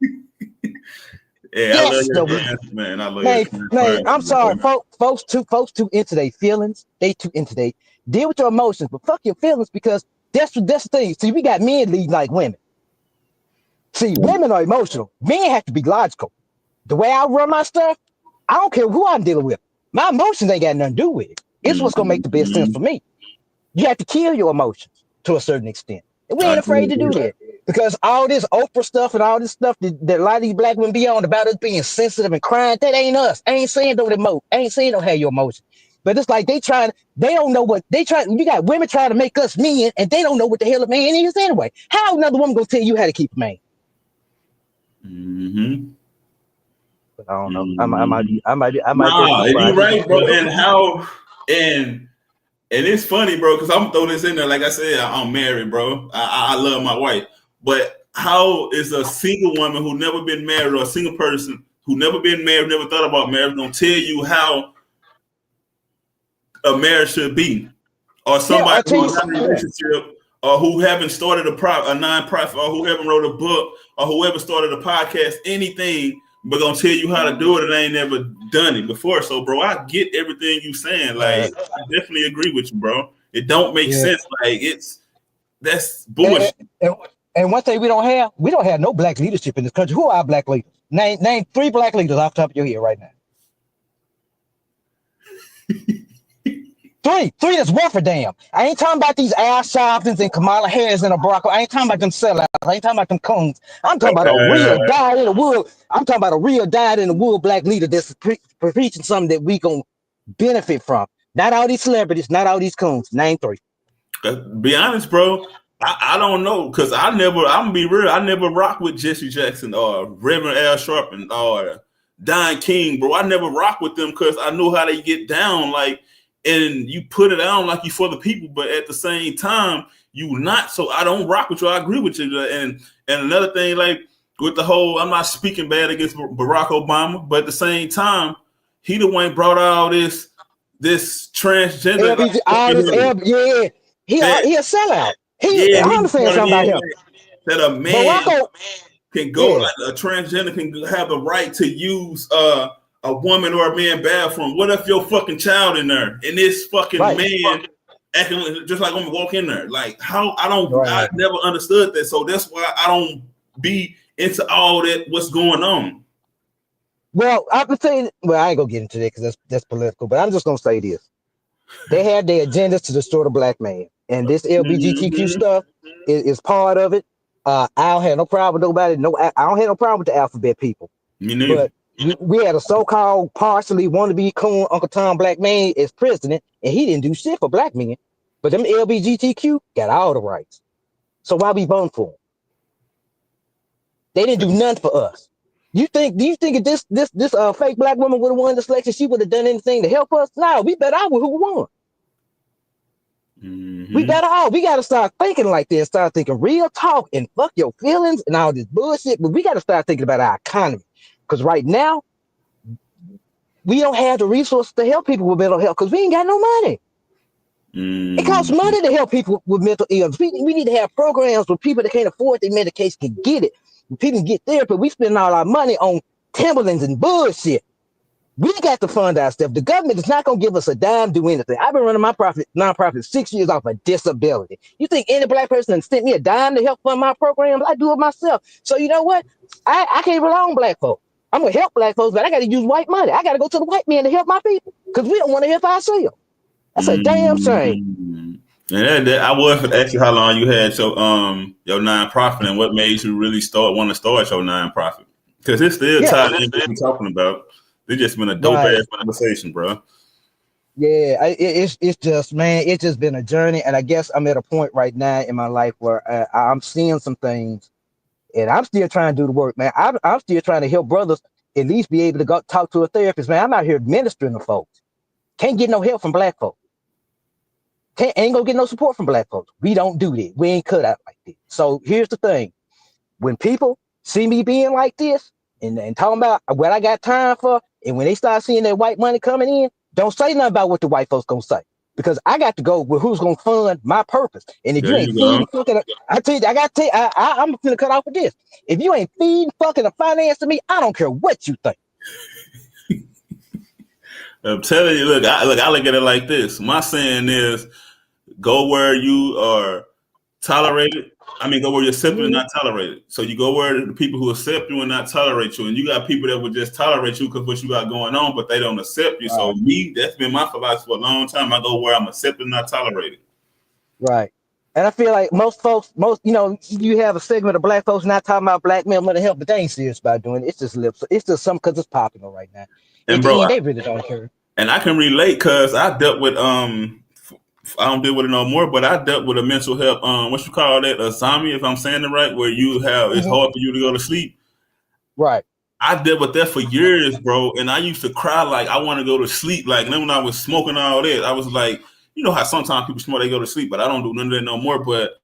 Yeah, I love your man. I love man, I'm sorry, folks too into their feelings. They too into they deal with your emotions, but fuck your feelings, because that's the thing. See, we got men leading like women. See, women are emotional. Men have to be logical. The way I run my stuff, I don't care who I'm dealing with. My emotions ain't got nothing to do with it. It's what's gonna make the best sense for me. You have to kill your emotions to a certain extent. And we ain't afraid to do that. Because all this Oprah stuff and all this stuff that a lot of these black women be on about us being sensitive and crying, that ain't us. I ain't saying don't emote. I ain't saying don't have your emotions. But it's like they don't know what they try. You got women trying to make us men, and they don't know what the hell a man is anyway. How another woman gonna tell you how to keep a man? Mm-hmm. I don't know. I might. You're right, bro. And it's funny, bro, because I'm throwing this in there. Like I said, I'm married, bro. I love my wife. But how is a single woman who never been married, or a single person who never been married, never thought about marriage, gonna tell you how a marriage should be? Or somebody who's in a relationship, or who haven't started a non-profit, or who haven't wrote a book, or whoever started a podcast, anything, but gonna tell you how to do it, and I ain't never done it before. So, bro, I get everything you saying. Like, I definitely agree with you, bro. It don't make sense. Like, that's bullshit. And one thing we don't have no black leadership in this country. Who are our black leaders? Name 3 black leaders off the top of your head right now. 3 that's worth a damn. I ain't talking about these Al Sharptons and Kamala Harris and Barack. I ain't talking about them sellouts. I ain't talking about them coons. I'm talking about a real dyed in the wood. I'm talking about a real dyed in the wood black leader that's preaching something that we gonna benefit from. Not all these celebrities, not all these coons. Name 3. Be honest, bro. I don't know, because I'm gonna be real, I never rock with Jesse Jackson or Reverend Al Sharpton or Don King, bro. I never rock with them because I know how they get down, like, and you put it on like you for the people, but at the same time, you not. So I don't rock with you. I agree with you. And another thing, like with the whole, I'm not speaking bad against Barack Obama, but at the same time, he the one brought all this transgender. He a sellout. I understand something about him. That a man can go, like a transgender can have the right to use a woman or a man bathroom. What if your fucking child in there and this fucking man acting just like I'm gonna walk in there? Like, how? I never understood that. So that's why I don't be into all that. What's going on? Well, I would say, I ain't gonna get into that because that's political. But I'm just gonna say this: they have their agendas to destroy the black man, and this LGBTQ stuff is part of it. I don't have no problem with nobody. I don't have no problem with the alphabet people. Me neither. But we had a so-called partially wannabe coon Uncle Tom black man as president, and he didn't do shit for black men. But them LGBTQ got all the rights. So why we voting for them? They didn't do nothing for us. Do you think if this fake black woman would have won the selection, she would have done anything to help us? No, we bet I would who won. We gotta start thinking like this, start thinking real talk and fuck your feelings and all this bullshit. But we gotta start thinking about our economy. Because right now, we don't have the resources to help people with mental health because we ain't got no money. It costs money to help people with mental illness. We need to have programs where people that can't afford their medication can get it. When people can get therapy, we spend all our money on Timberlands and bullshit. We got to fund our stuff. The government is not going to give us a dime to do anything. I've been running my nonprofit 6 years off of disability. You think any black person sent me a dime to help fund my programs? I do it myself. So you know what? I can't rely on black folks. I'm going to help black folks, but I got to use white money. I got to go to the white man to help my people because we don't want to help ourselves. That's a damn shame. And I was ask you how long you had your nonprofit and what made you really want to start your nonprofit, because it's still tied in what we're talking about. It's just been a dope ass conversation, bro. Yeah, it's just, man, it's just been a journey, and I guess I'm at a point right now in my life where I'm seeing some things, and I'm still trying to do the work, man. I'm still trying to help brothers at least be able to go talk to a therapist, man. I'm out here ministering to folks. Can't get no help from black folks. Ain't gonna get no support from black folks. We don't do that. We ain't cut out like this. So here's the thing: when people see me being like this and talking about what I got time for, and when they start seeing that white money coming in, don't say nothing about what the white folks gonna say, because I got to go with who's gonna fund my purpose. And if you ain't feeding fucking, I tell you, I'm gonna cut off with this. If you ain't feeding fucking the finance to me, I don't care what you think. I'm telling you, look, I look at it like this. My saying is, go where you are tolerated. Go where you're accepted and not tolerated. So you go where the people who accept you and not tolerate you. And you got people that will just tolerate you because what you got going on, but they don't accept you. Right. So that's been my philosophy for a long time. I go where I'm accepted and not tolerated. Right. And I feel like most folks, you have a segment of black folks not talking about black men mental health, but they ain't serious about doing it. It's just lips. It's just something because it's popular right now. And bro, they really don't care. And I can relate because I dealt with I don't deal with it no more, but I dealt with a mental health what you call that, a zombie, if I'm saying it right, where you have it's hard for you to go to sleep. Right. I dealt with that for years, bro, and I used to cry like I want to go to sleep. Like, and then when I was smoking all that, I was like, you know how sometimes people smoke, they go to sleep, but I don't do none of that no more. But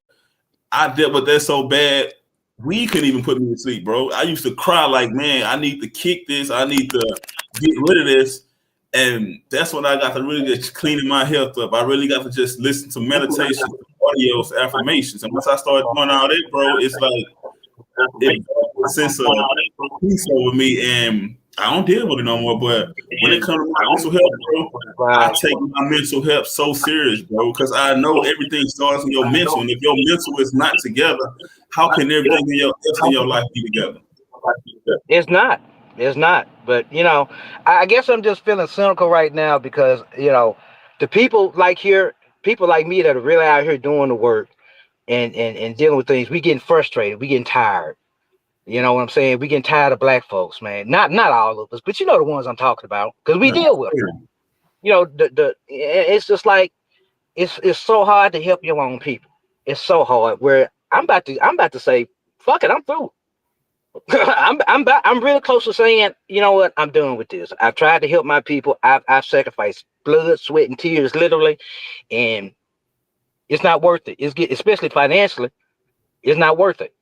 I dealt with that so bad, we couldn't even put me to sleep, bro. I used to cry like, man, I need to kick this. I need to get rid of this. And that's when I got to really just cleaning my health up. I really got to just listen to meditation, audios, affirmations. And once I started doing all that, bro, it's like it a sense of peace over me, and I don't deal with it no more. But when it comes to my mental health, bro, I take my mental health so serious, bro, because I know everything starts in your mental. And if your mental is not together, how can everything in your life be together? It's not. It's not. But, I guess I'm just feeling cynical right now because, the people like me that are really out here doing the work and dealing with things, we getting frustrated. We getting tired. You know what I'm saying? We getting tired of black folks, man. Not all of us, but the ones I'm talking about, because we deal with them. It's just like it's so hard to help your own people. It's so hard. Where I'm about to say, fuck it, I'm through. I'm really close to saying, you know what, I'm done with this. I've tried to help my people. I've sacrificed blood, sweat, and tears, literally, and it's not worth it. Especially financially, it's not worth it.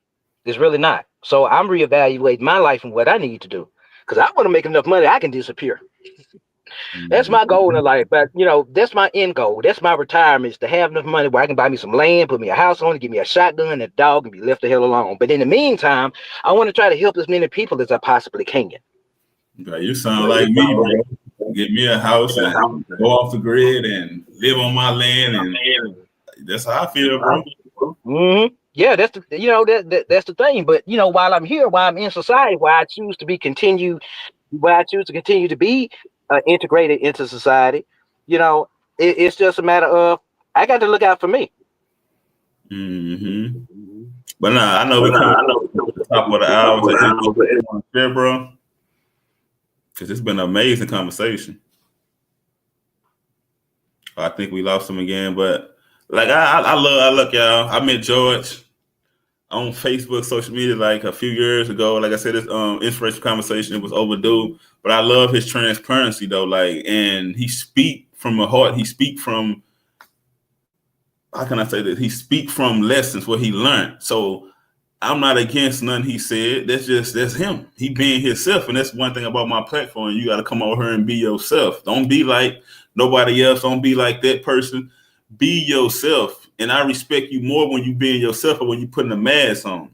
It's really not. So I'm reevaluating my life and what I need to do, because I want to make enough money I can disappear. That's my goal in life. But that's my end goal. That's my retirement, is to have enough money where I can buy me some land, put me a house on it, give me a shotgun and a dog, and be left the hell alone. But in the meantime, I want to try to help as many people as I possibly can. Okay, you sound like me, bro. Get me a house and go off the grid and live on my land, and that's how I feel, bro. Mm-hmm. Yeah, that's that's the thing. But while I'm here, while I'm in society, where I choose to continue to be integrated into society, it's just a matter of I got to look out for me. Mm-hmm. But I know we're coming to the top of the hour, there, bro, because it's been an amazing conversation. I think we lost him again, but like I look, y'all. I met George on Facebook, social media, like a few years ago. Like I said, this inspirational conversation, it was overdue. But I love his transparency, though. Like, and he speak from the heart. He speak from how can I say that? He speak from lessons what he learned. So I'm not against none he said. That's him. He being himself. And that's one thing about my platform. You got to come over here and be yourself. Don't be like nobody else. Don't be like that person. Be yourself. And I respect you more when you being yourself or when you putting a mask on.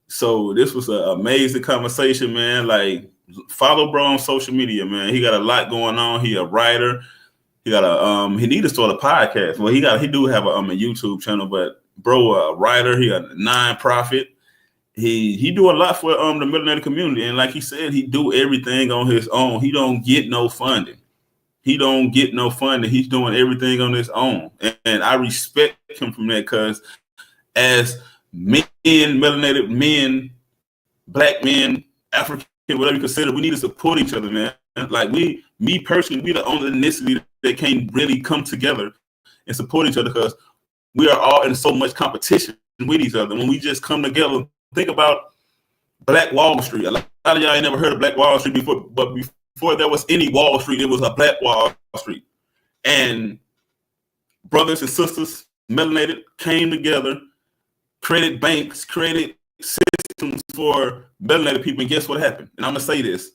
So this was an amazing conversation, man. Like, follow bro on social media, man. He got a lot going on. He a writer. He need to start a podcast. Well, he do have a YouTube channel, but bro, a writer. He got a nonprofit. He do a lot for the military community, and like he said, he do everything on his own. He don't get no funding. He's doing everything on his own, and I respect him from that because as men, melanated men, black men, African, whatever you consider, we need to support each other, man. Like me personally, we the only ethnicity that can really come together and support each other because we are all in so much competition with each other. When we just come together, think about Black Wall Street. A lot of y'all ain't never heard of Black Wall Street before, but before there was any Wall Street, it was a Black Wall Street. And brothers and sisters, melanated, came together, created banks, created systems for melanated people. And guess what happened? And I'm going to say this.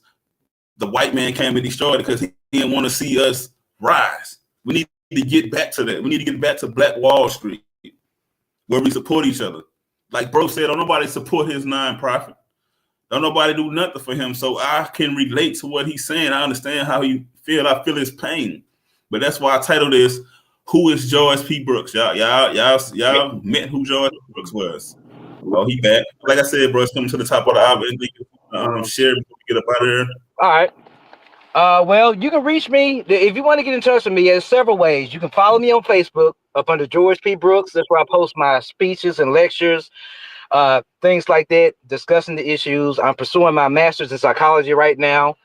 The white man came and destroyed it because he didn't want to see us rise. We need to get back to that. We need to get back to Black Wall Street where we support each other. Like bro said, don't nobody support his nonprofit. Don't nobody do nothing for him. So I can relate to what he's saying. I understand how he feel. I feel his pain. But that's why I titled this, Who is George P. Brooks? Y'all met who George P. Brooks was. Oh, he back. Like I said, bro, it's coming to the top of the hour. Share before we get up out of here. All right. Well, you can reach me if you want to get in touch with me. There's several ways. You can follow me on Facebook up under George P. Brooks. That's where I post my speeches and lectures, things like that, discussing the issues. I'm pursuing my master's in psychology right now.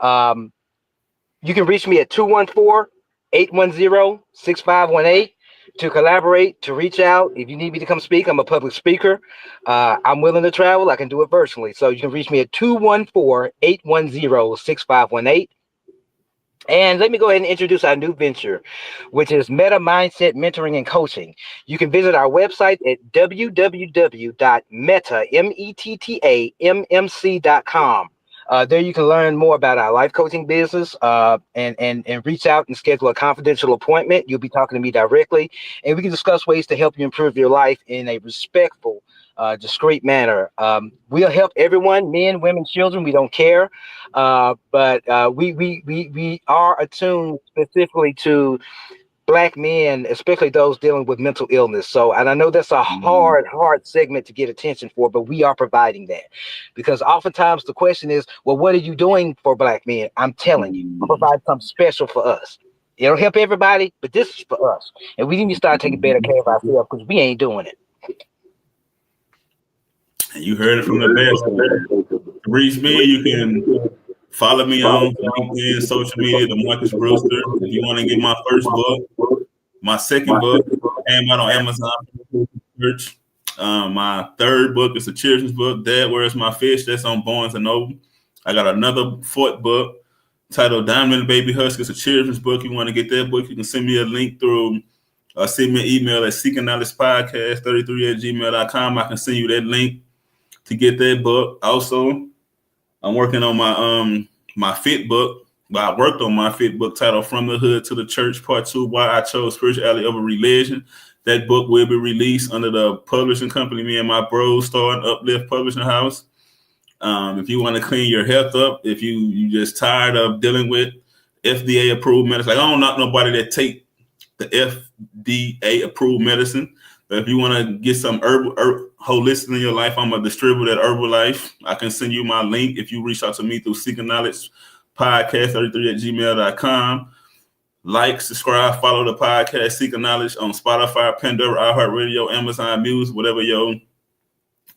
You can reach me at 214-810-6518 to collaborate, to reach out. If you need me to come speak, I'm a public speaker. I'm willing to travel. I can do it virtually. So you can reach me at 214-810-6518. And let me go ahead and introduce our new venture, which is Metta Mindset Mentoring and Coaching. You can visit our website at www.metta.com. There you can learn more about our life coaching business and reach out and schedule a confidential appointment. You'll be talking to me directly, and we can discuss ways to help you improve your life in a respectful, discreet manner. We'll help everyone, men, women, children. We don't care, but we are attuned specifically to Black men, especially those dealing with mental illness. So, and I know that's a hard segment to get attention for, but we are providing that because oftentimes the question is, well, what are you doing for Black men? I'm telling you, I provide something special for us. It'll help everybody, but this is for us. And we need to start taking better care of ourselves because we ain't doing it. And you heard it from the best. Reach me, you can follow me on LinkedIn, social media, the Marcus Brewster. If you want to get my first book, my second book came out on Amazon. My third book is a children's book, Dad, Where's My Fish? That's on Barnes and Noble. I got another fourth book titled Diamond and Baby Husk. It's a children's book. You want to get that book, you can send me a link through, send me an email at seekingknowledgepodcast33@gmail.com. I can send you that link to get that book. Also, I'm working on my fit book. Well, I worked on my fit book titled From the Hood to the Church, Part 2, Why I Chose Spirituality Over Religion. That book will be released under the publishing company me and my bros starting Uplift Publishing House. If you want to clean your health up, if you just tired of dealing with FDA approved medicine, like I don't know nobody that take the FDA approved medicine. But if you want to get some herbal holistic in your life, I'm a distributor at Herbalife. I can send you my link if you reach out to me through Seeking Knowledge Podcast 33@gmail.com. Like, subscribe, follow the podcast Seeking Knowledge on Spotify, Pandora, iHeartRadio, Amazon Music, whatever your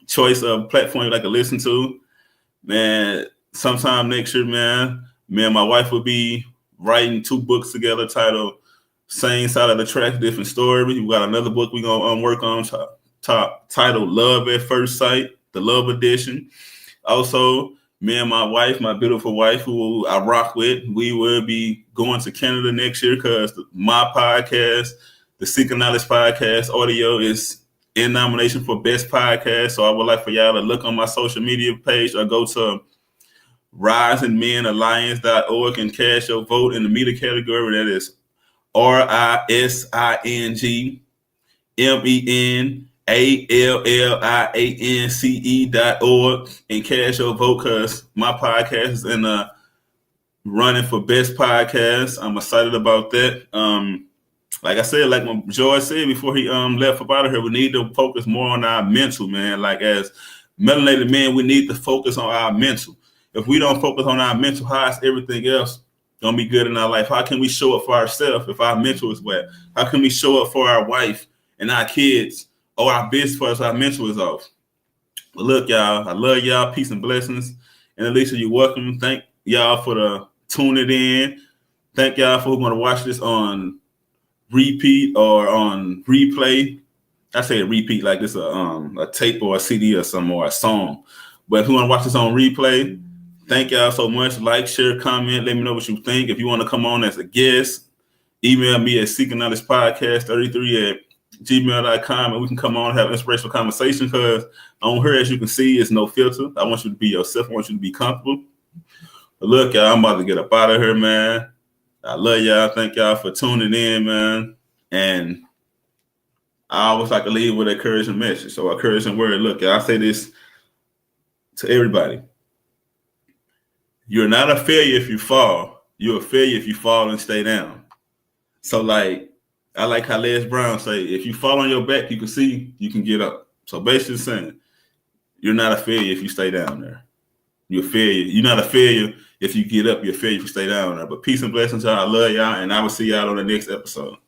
choice of platform you like to listen to. Man, sometime next year, man, me and my wife will be writing 2 books together titled Same Side of the Track, Different Story. We got another book we're going to work on titled Love at First Sight, the Love Edition. Also, me and my wife, my beautiful wife, who I rock with, we will be going to Canada next year because my podcast, The Seeking Knowledge Podcast audio is in nomination for Best Podcast. So I would like for y'all to look on my social media page or go to risingmenalliance.org and cast your vote in the media category. That is risingmenalliance.org and cast your vote because my podcast is in the running for Best Podcast. I'm excited about that. Like I said, like when George said before he left up out of here, we need to focus more on our mental, man. Like as melanated men, we need to focus on our mental. If we don't focus on our mental, how is everything else gonna be good in our life? How can we show up for ourselves if our mental is wet? How can we show up for our wife and our kids or our business for us our mental is off? But look, y'all, I love y'all. Peace and blessings. And Alicia, you're welcome. Thank y'all for the tuning in. Thank y'all for who's gonna watch this on repeat or on replay. I say repeat like this a tape or a CD or some or a song. But if you want to watch this on replay, thank y'all so much. Like, share, comment, let me know what you think. If you want to come on as a guest, email me at seekingknowledgepodcast33@gmail.com and we can come on and have an inspirational conversation because on here, as you can see, it's no filter. I want you to be yourself. I want you to be comfortable. But look, y'all, I'm about to get up out of here, man. I love y'all. Thank y'all for tuning in, man. And I always like to leave with an encouraging message. So encouraging word. Look, y'all, I say this to everybody. You're not a failure if you fall. You're a failure if you fall and stay down. So like, I like how Les Brown say, if you fall on your back, you can see, you can get up. So basically saying, you're not a failure if you stay down there. You're a failure. You're not a failure if you get up. You're a failure if you stay down there. But peace and blessings, y'all. I love y'all, and I will see y'all on the next episode.